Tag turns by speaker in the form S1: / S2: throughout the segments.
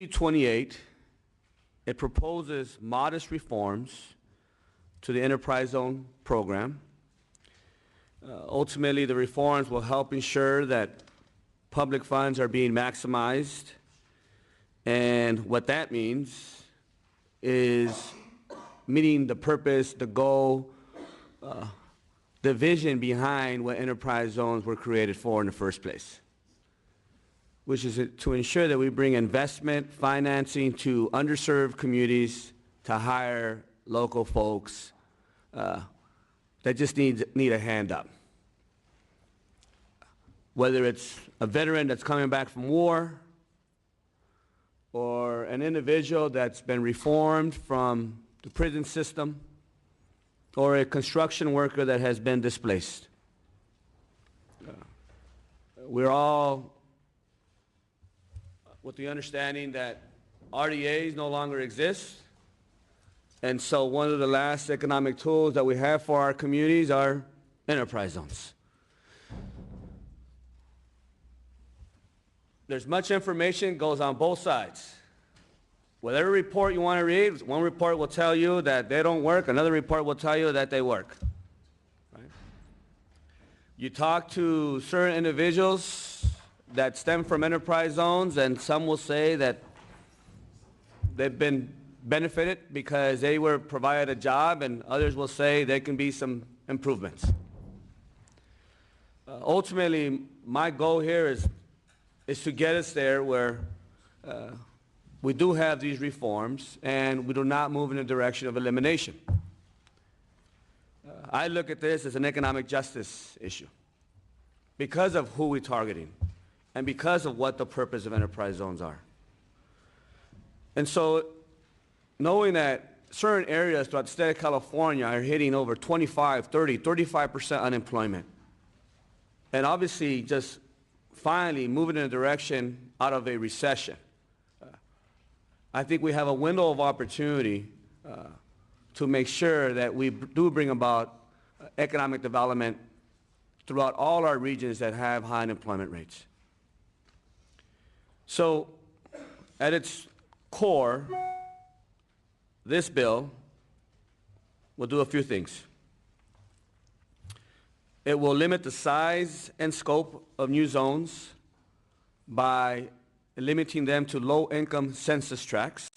S1: 28, it proposes modest reforms to the Enterprise Zone program. Ultimately, the reforms will help ensure that public funds are being maximized, and what that means is meeting the purpose, the goal, the vision behind what enterprise zones were created for in the first place, which is to ensure that we bring investment, financing to underserved communities, to hire local folks that just need a hand up. Whether it's a veteran that's coming back from war, or an individual that's been reformed from the prison system, or a construction worker that has been displaced. We're all with the understanding that RDAs no longer exist, and so one of the last economic tools that we have for our communities are enterprise zones. There's much information goes on both sides. Whatever report you want to read, one report will tell you that they don't work, another report will tell you that they work. Right? You talk to certain individuals that stem from enterprise zones, and some will say that they've been benefited because they were provided a job, and others will say there can be some improvements. Ultimately, my goal here is to get us there where we do have these reforms and we do not move in the direction of elimination. I look at this as an economic justice issue because of who we're targeting and because of what the purpose of enterprise zones are. And so knowing that certain areas throughout the state of California are hitting over 25, 30, 35% unemployment, and obviously just finally moving in a direction out of a recession, I think we have a window of opportunity to make sure that we do bring about economic development throughout all our regions that have high unemployment rates. So at its core, this bill will do a few things. It will limit the size and scope of new zones by limiting them to low-income census tracts.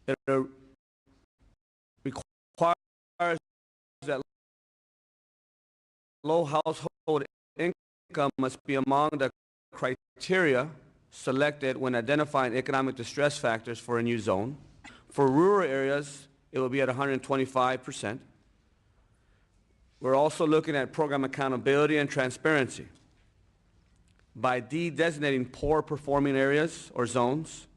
S1: It requires that low household income must be among the criteria selected when identifying economic distress factors for a new zone. For rural areas, it will be at 125%. We're also looking at program accountability and transparency by de-designating poor performing areas or zones,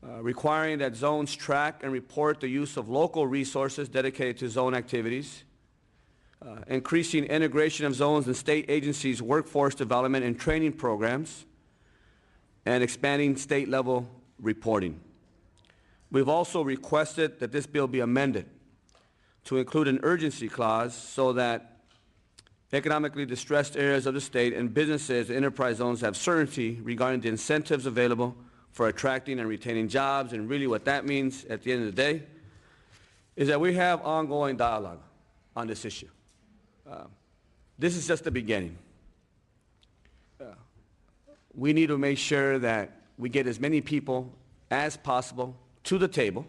S1: requiring that zones track and report the use of local resources dedicated to zone activities, increasing integration of zones and state agencies' workforce development and training programs, and expanding state-level reporting. We've also requested that this bill be amended to include an urgency clause so that economically distressed areas of the state and businesses and enterprise zones have certainty regarding the incentives available for attracting and retaining jobs. And really what that means at the end of the day is that we have ongoing dialogue on this issue. This is just the beginning. We need to make sure that we get as many people as possible to the table,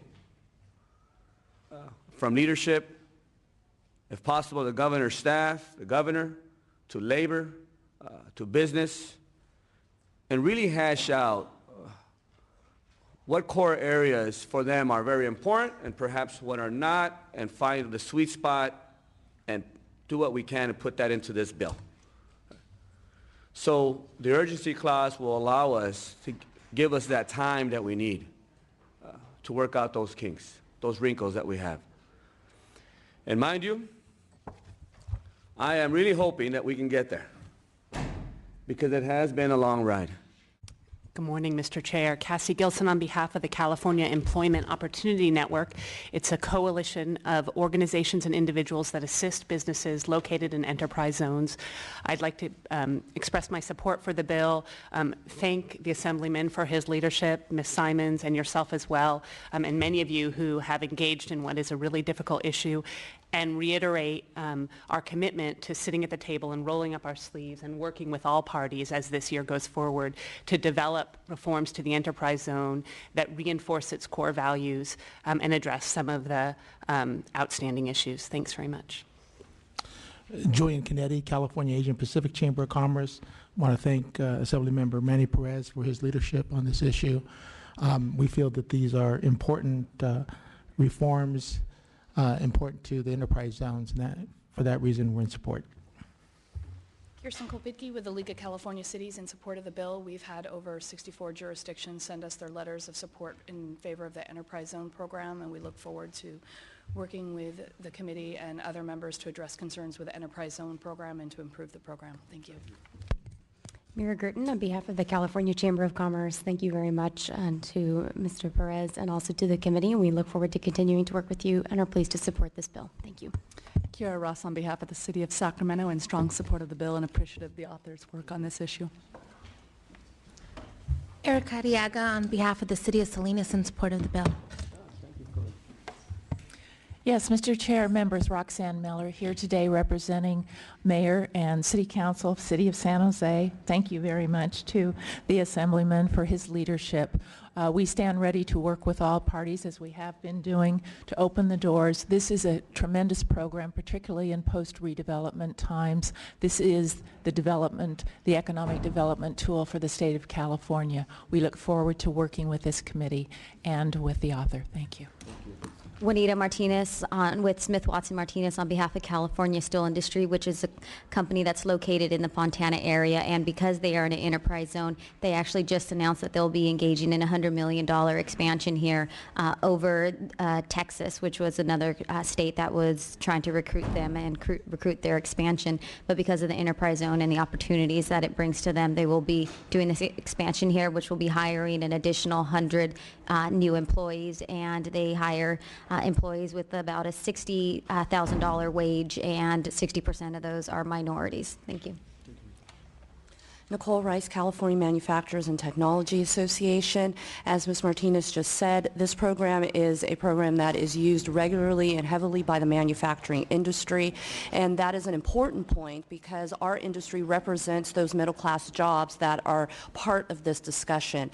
S1: from leadership, if possible, the governor's staff, the governor, to labor, to business, and really hash out what core areas for them are very important and perhaps what are not, and find the sweet spot and do what we can to put that into this bill. So the urgency clause will allow us to give us that time that we need to work out those kinks, those wrinkles that we have. And mind you, I am really hoping that we can get there because it has been a long ride.
S2: Good morning, Mr. Chair. Cassie Gilson on behalf of the California Employment Opportunity Network. It's a coalition of organizations and individuals that assist businesses located in enterprise zones. I'd like to express my support for the bill, thank the Assemblyman for his leadership, Ms. Simons, and yourself as well, and many of you who have engaged in what is a really difficult issue, and reiterate our commitment to sitting at the table and rolling up our sleeves and working with all parties as this year goes forward to develop reforms to the enterprise zone that reinforce its core values and address some of the outstanding issues. Thanks very much.
S3: Julian Canetti, California Asian Pacific Chamber of Commerce. I want to thank Assemblymember Manny Perez for his leadership on this issue. We feel that these are important reforms, important to the enterprise zones, and for that reason we're in support.
S4: Kirsten Kolpitke with the League of California Cities in support of the bill. We've had over 64 jurisdictions send us their letters of support in favor of the enterprise zone program, and we look forward to working with the committee and other members to address concerns with the enterprise zone program and to improve the program. Thank you.
S5: Mira Girton on behalf of the California Chamber of Commerce. Thank you very much to Mr. Perez and also to the committee, and we look forward to continuing to work with you and are pleased to support this bill. Thank you.
S6: Kiara Ross on behalf of the City of Sacramento, in strong support of the bill and appreciative of the author's work on this issue.
S7: Erica Arriaga on behalf of the City of Salinas in support of the bill.
S8: Yes, Mr. Chair, members, Roxanne Miller here today representing Mayor and City Council of City of San Jose. Thank you very much to the Assemblyman for his leadership. We stand ready to work with all parties, as we have been doing, to open the doors. This is a tremendous program, particularly in post-redevelopment times. This is the economic development tool for the state of California. We look forward to working with this committee and with the author. Thank you.
S5: Juanita Martinez with Smith Watson Martinez on behalf of California Steel Industry, which is a company that's located in the Fontana area, and because they are in an enterprise zone, they actually just announced that they'll be engaging in a $100 million expansion here over Texas, which was another state that was trying to recruit them and recruit their expansion. But because of the enterprise zone and the opportunities that it brings to them, they will be doing this expansion here, which will be hiring an additional 100 new employees, and they hire employees with about a $60,000 wage, and 60% of those are minorities. Thank you.
S9: Nicole Rice, California Manufacturers and Technology Association. As Ms. Martinez just said, this program is a program that is used regularly and heavily by the manufacturing industry, and that is an important point because our industry represents those middle-class jobs that are part of this discussion,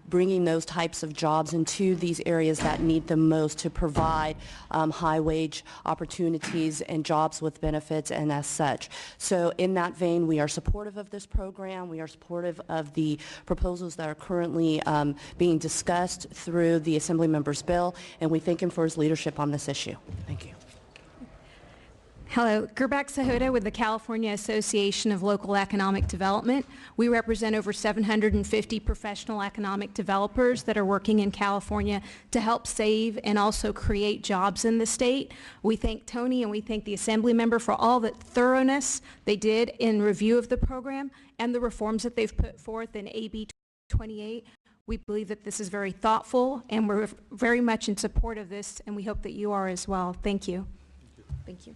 S9: bringing those types of jobs into these areas that need them most to provide high-wage opportunities and jobs with benefits and as such. So in that vein, we are supportive of this program. We are supportive of the proposals that are currently being discussed through the Assembly member's bill, and we thank him for his leadership on this issue. Thank you.
S10: Hello, Gerbak Sahoda with the California Association of Local Economic Development. We represent over 750 professional economic developers that are working in California to help save and also create jobs in the state. We thank Tony and we thank the Assembly member for all the thoroughness they did in review of the program and the reforms that they've put forth in AB 28. We believe that this is very thoughtful, and we're very much in support of this, and we hope that you are as well. Thank you.
S5: Thank you.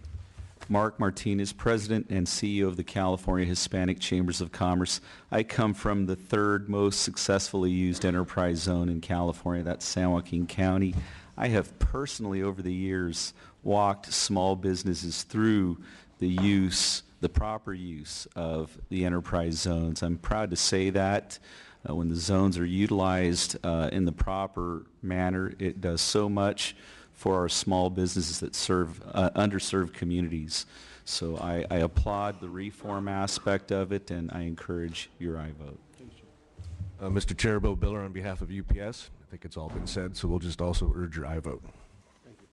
S11: Mark Martinez, President and CEO of the California Hispanic Chambers of Commerce. I come from the third most successfully used enterprise zone in California, that's San Joaquin County. I have personally over the years walked small businesses through the proper use of the enterprise zones. I'm proud to say that when the zones are utilized in the proper manner, it does so much for our small businesses that serve underserved communities. So I applaud the reform aspect of it, and I encourage your aye vote.
S12: Mr. Chair, Bill Biller on behalf of UPS. I think it's all been said, so we'll just also urge your aye vote.